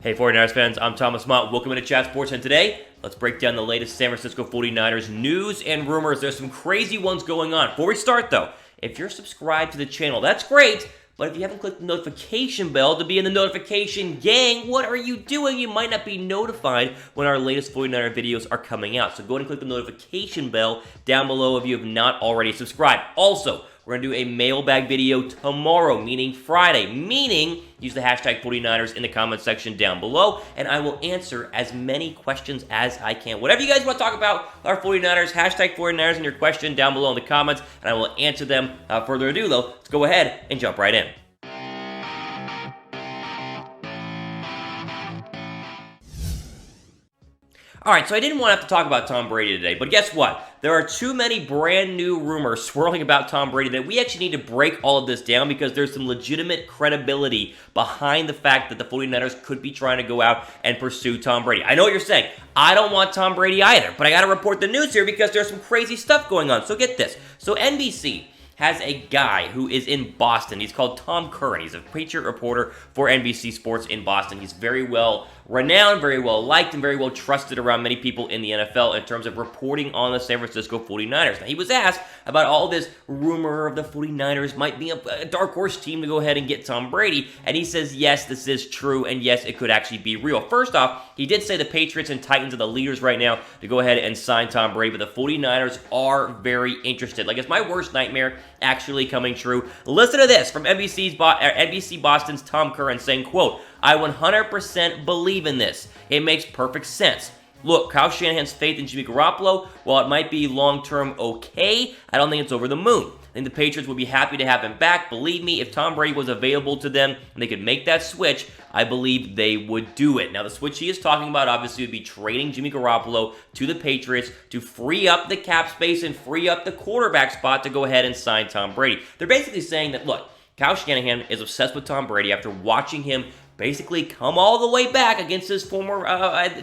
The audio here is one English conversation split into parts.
Hey 49ers fans, I'm Thomas Mott. Welcome to Chat Sports, and today, let's break down the latest San Francisco 49ers news and rumors. There's some crazy ones going on. Before we start though, if you're subscribed to the channel, that's great, but if you haven't clicked the notification bell to be in the notification gang, what are you doing? You might not be notified when our latest 49er videos are coming out. So go ahead and click the notification bell down below if you have not already subscribed. Also, we're going to do a mailbag video tomorrow, meaning Friday, meaning use the hashtag 49ers in the comment section down below, and I will answer as many questions as I can. Whatever you guys want to talk about our 49ers, hashtag 49ers in your question down below in the comments, and I will answer them. Without further ado, though, let's go ahead and jump right in. Alright, so I didn't want to have to talk about Tom Brady today, but guess what? There are too many brand new rumors swirling about Tom Brady that we actually need to break all of this down because there's some legitimate credibility behind the fact that the 49ers could be trying to go out and pursue Tom Brady. I know what you're saying. I don't want Tom Brady either, but I got to report the news here because there's some crazy stuff going on. So get this. So NBC has a guy who is in Boston. He's called Tom Curran. He's a Patriot reporter for NBC Sports in Boston. He's very well renowned, very well liked, and very well trusted around many people in the NFL in terms of reporting on the San Francisco 49ers. Now, he was asked about all this rumor of the 49ers might be a dark horse team to go ahead and get Tom Brady, and he says, yes, this is true, and yes, it could actually be real. First off, he did say the Patriots and Titans are the leaders right now to go ahead and sign Tom Brady, but the 49ers are very interested. Like, it's my worst nightmare actually coming true. Listen to this from NBC Boston's Tom Curran saying, quote, I 100% believe in this. It makes perfect sense. Look, Kyle Shanahan's faith in Jimmy Garoppolo, while it might be long-term okay, I don't think it's over the moon. I think the Patriots would be happy to have him back. Believe me, if Tom Brady was available to them and they could make that switch, I believe they would do it. Now, the switch he is talking about obviously would be trading Jimmy Garoppolo to the Patriots to free up the cap space and free up the quarterback spot to go ahead and sign Tom Brady. They're basically saying that, look, Kyle Shanahan is obsessed with Tom Brady after watching him basically come all the way back against his former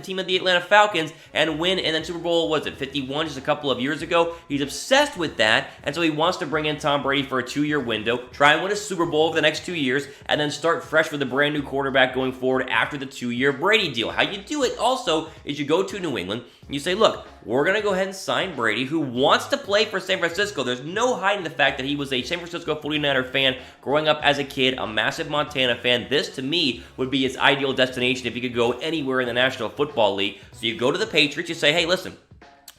team of the Atlanta Falcons and win, and then Super Bowl, was it 51 just a couple of years ago? He's obsessed with that, and so he wants to bring in Tom Brady for a 2-year window, try and win a Super Bowl over the next 2 years, and then start fresh with a brand new quarterback going forward after the 2-year Brady deal. How you do it also is you go to New England, and you say, look, we're going to go ahead and sign Brady, who wants to play for San Francisco. There's no hiding the fact that he was a San Francisco 49er fan growing up as a kid, a massive Montana fan. This, to me, would be his ideal destination if he could go anywhere in the National Football League. So you go to the Patriots, you say, hey, listen,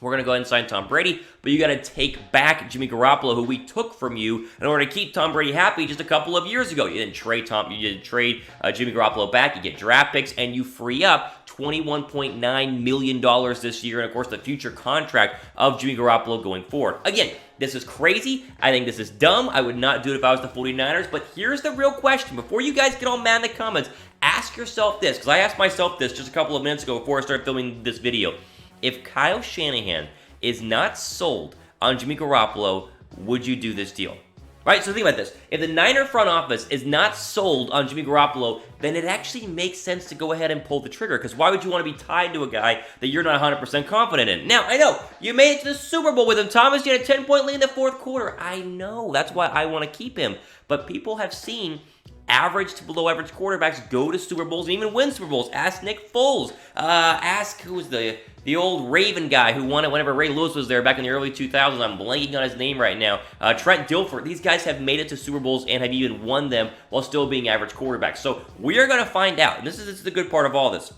we're going to go ahead and sign Tom Brady, but you got to take back Jimmy Garoppolo, who we took from you in order to keep Tom Brady happy just a couple of years ago. You didn't trade Jimmy Garoppolo back. You get draft picks, and you free up $21.9 million this year, and of course the future contract of Jimmy Garoppolo going forward. Again, this is crazy. I think this is dumb. I would not do it if I was the 49ers, but here's the real question. Before you guys get all mad in the comments, ask yourself this, because I asked myself this just a couple of minutes ago before I started filming this video. If Kyle Shanahan is not sold on Jimmy Garoppolo, would you do this deal? Right, so think about this. If the Niner front office is not sold on Jimmy Garoppolo, then it actually makes sense to go ahead and pull the trigger, because why would you want to be tied to a guy that you're not 100% confident in? Now, I know, you made it to the Super Bowl with him, Thomas. You had a 10-point lead in the fourth quarter. I know, that's why I want to keep him. But people have seen average to below average quarterbacks go to Super Bowls and even win Super Bowls. Ask Nick Foles. Ask who was the old Raven guy who won it whenever Ray Lewis was there back in the early 2000s. I'm blanking on his name right now. Trent Dilfer. These guys have made it to Super Bowls and have even won them while still being average quarterbacks. So we are going to find out, and this is the good part of all this.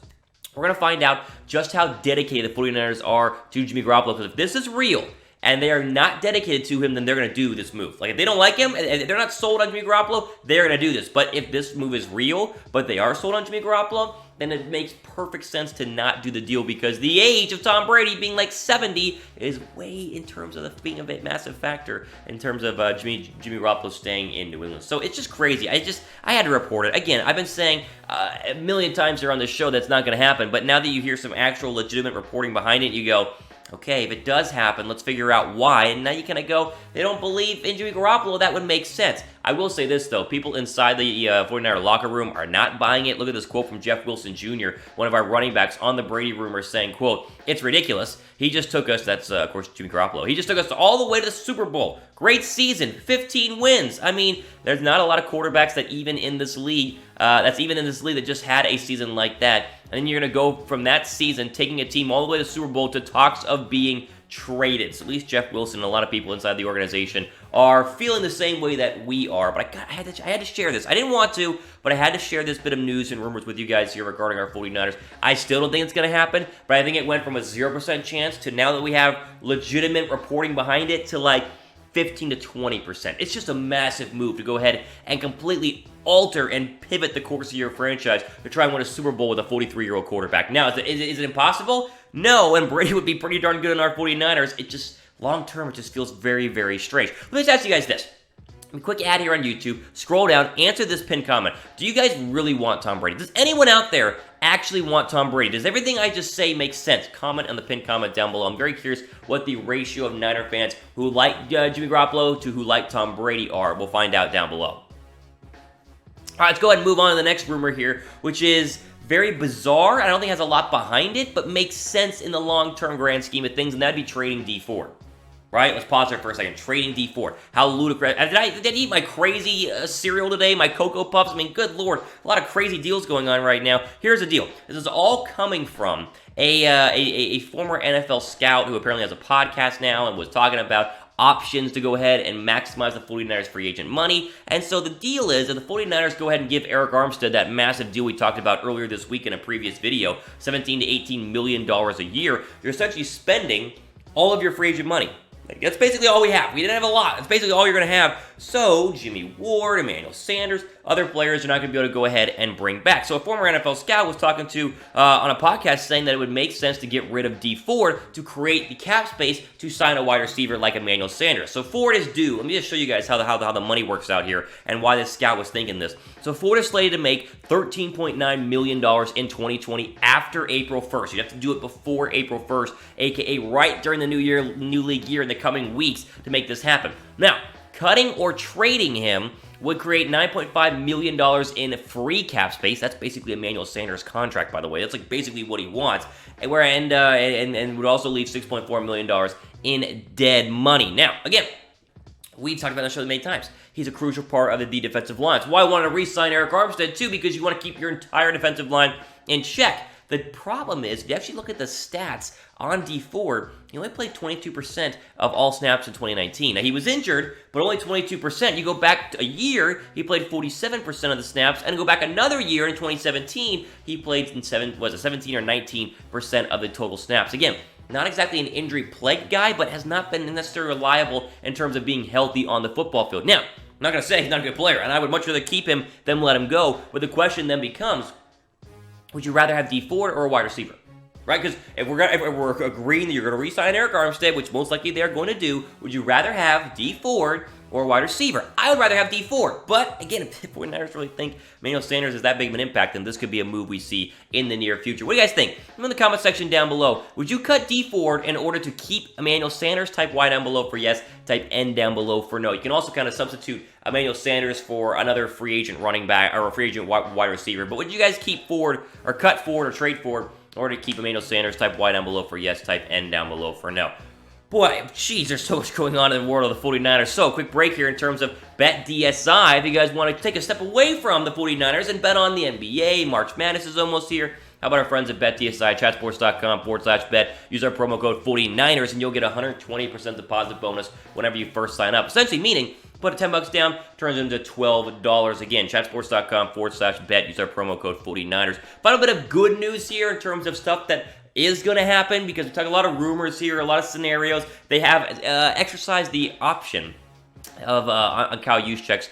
We're going to find out just how dedicated the 49ers are to Jimmy Garoppolo, because if this is real, and they are not dedicated to him, then they're going to do this move. Like, if they don't like him, and they're not sold on Jimmy Garoppolo, they're going to do this. But if this move is real, but they are sold on Jimmy Garoppolo, then it makes perfect sense to not do the deal, because the age of Tom Brady being like 70 is way in terms of being a massive factor in terms of Jimmy Garoppolo staying in New England. So it's just crazy. I had to report it. Again, I've been saying a million times here on this show that's not going to happen, but now that you hear some actual legitimate reporting behind it, you go, okay, if it does happen, let's figure out why. And now you kind of go, they don't believe in Jimmy Garoppolo, that would make sense. I will say this, though. People inside the 49er locker room are not buying it. Look at this quote from Jeff Wilson Jr., one of our running backs on the Brady rumor, saying, quote, "It's ridiculous. He just took us," that's, of course, Jimmy Garoppolo. "He just took us all the way to the Super Bowl. Great season, 15 wins. I mean, there's not a lot of quarterbacks that even in this league, that just had a season like that. And then you're going to go from that season, taking a team all the way to the Super Bowl, to talks of being traded." So at least Jeff Wilson and a lot of people inside the organization are feeling the same way that we are. But I had to share this. I didn't want to, but I had to share this bit of news and rumors with you guys here regarding our 49ers. I still don't think it's going to happen, but I think it went from a 0% chance to, now that we have legitimate reporting behind it, to like 15 to 20%. It's just a massive move to go ahead and completely alter and pivot the course of your franchise to try and win a Super Bowl with a 43-year-old quarterback. Now, is it impossible? No, and Brady would be pretty darn good in our 49ers. It just, long term, it just feels very, very strange. Let me ask you guys this. A quick ad here on YouTube. Scroll down, answer this pinned comment. Do you guys really want Tom Brady? Does anyone out there actually want Tom Brady? Does everything I just say make sense? Comment on the pinned comment down below. I'm very curious what the ratio of Niner fans who like Jimmy Garoppolo to who like Tom Brady are. We'll find out down below. All right, let's go ahead and move on to the next rumor here, which is very bizarre. I don't think it has a lot behind it, but makes sense in the long-term grand scheme of things, and that'd be trading Dee Ford. Right? Let's pause there for a second. Trading Dee Ford. How ludicrous. Did I eat my crazy cereal today? My Cocoa Puffs? I mean, good Lord. A lot of crazy deals going on right now. Here's the deal. This is all coming from a former NFL scout who apparently has a podcast now and was talking about options to go ahead and maximize the 49ers free agent money. And so the deal is that the 49ers go ahead and give Arik Armstead that massive deal we talked about earlier this week in a previous video, $17 to $18 million a year. You're essentially spending all of your free agent money. That's basically all we have. We didn't have a lot. That's basically all you're going to have. So, Jimmie Ward, Emmanuel Sanders, other players are not going to be able to go ahead and bring back. So, a former NFL scout was talking to on a podcast saying that it would make sense to get rid of Dee Ford to create the cap space to sign a wide receiver like Emmanuel Sanders. So, Ford is due. Let me just show you guys how the money works out here and why this scout was thinking this. So, Ford is slated to make $13.9 million in 2020 after April 1st. You'd have to do it before April 1st, a.k.a. right during the new league year in the coming weeks to make this happen. Now, cutting or trading him would create $9.5 million in free cap space. That's basically Emmanuel Sanders' contract, by the way. That's like basically what he wants. And would also leave $6.4 million in dead money. Now, again, we talked about on the show many times. He's a crucial part of the defensive line. That's why I want to re-sign Arik Armstead, too, because you want to keep your entire defensive line in check. The problem is, if you actually look at the stats on Dee Ford, he only played 22% of all snaps in 2019. Now, he was injured, but only 22%. You go back a year, he played 47% of the snaps, and go back another year in 2017, he played in 17 or 19% of the total snaps. Again, not exactly an injury-plagued guy, but has not been necessarily reliable in terms of being healthy on the football field. Now, I'm not going to say he's not a good player, and I would much rather keep him than let him go, but the question then becomes, would you rather have Dee Ford or a wide receiver? Right? Because if we're agreeing that you're going to re-sign Arik Armstead, which most likely they're going to do, would you rather have Dee Ford or a wide receiver? I would rather have Dee Ford. But, again, if the 49ers really think Emmanuel Sanders is that big of an impact, then this could be a move we see in the near future. What do you guys think? Leave in the comment section down below. Would you cut Dee Ford in order to keep Emmanuel Sanders? Type Y down below for yes. Type N down below for no. You can also kind of substitute Emmanuel Sanders for another free agent running back or a free agent wide receiver. But would you guys keep Ford or cut Ford or trade Ford in order to keep Emmanuel Sanders? Type Y down below for yes. Type N down below for no. Boy, jeez, there's so much going on in the world of the 49ers. So, quick break here in terms of Bet DSI. If you guys want to take a step away from the 49ers and bet on the NBA, March Madness is almost here. How about our friends at Bet DSI, chatsports.com/bet. Use our promo code 49ers and you'll get a 120% deposit bonus whenever you first sign up. Essentially meaning, put $10 down, turns into $12. Again, chatsports.com/bet. Use our promo code 49ers. Final bit of good news here in terms of stuff that is going to happen, because we talk a lot of rumors here, a lot of scenarios. They have exercised the option of on Kyle Juszczyk's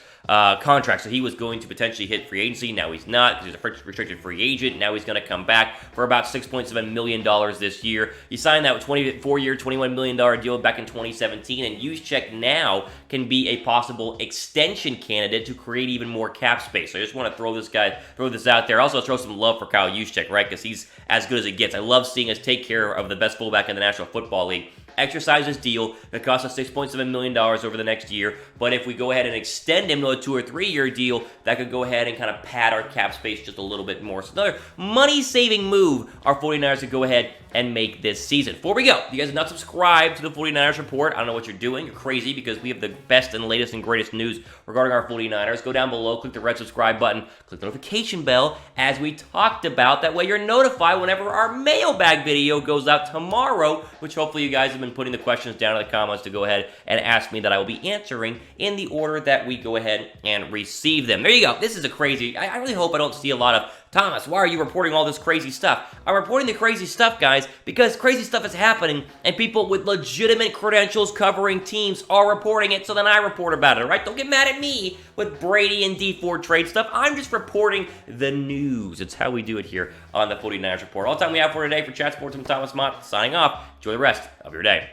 contract. So he was going to potentially hit free agency. Now he's not. He's a restricted free agent. Now he's going to come back for about $6.7 million this year. He signed that 4-year, $21 million deal back in 2017, and Juszczyk now can be a possible extension candidate to create even more cap space. So I just want to throw this out there. Also throw some love for Kyle Juszczyk, right? Because he's as good as it gets. I love seeing us take care of the best fullback in the National Football League. exercise his deal. That costs us $6.7 million over the next year. But if we go ahead and extend him to a 2 or 3 year deal, that could go ahead and kind of pad our cap space just a little bit more. So another money-saving move our 49ers could go ahead and make this season. Before we go, if you guys have not subscribed to the 49ers Report, I don't know what you're doing. You're crazy because we have the best and latest and greatest news regarding our 49ers. Go down below, click the red subscribe button, click the notification bell as we talked about. That way you're notified whenever our mailbag video goes out tomorrow, which hopefully you guys have been putting the questions down in the comments to go ahead and ask me that I will be answering in the order that we go ahead and receive them. There you go. This is a crazy, I really hope I don't see a lot of, Thomas, why are you reporting all this crazy stuff? I'm reporting the crazy stuff, guys, because crazy stuff is happening, and people with legitimate credentials covering teams are reporting it, so then I report about it, all right? Don't get mad at me with Brady and Dee Ford trade stuff. I'm just reporting the news. It's how we do it here on the 49ers Report. All the time we have for today. For Chat Sports, I'm Thomas Mott, signing off. Enjoy the rest of your day.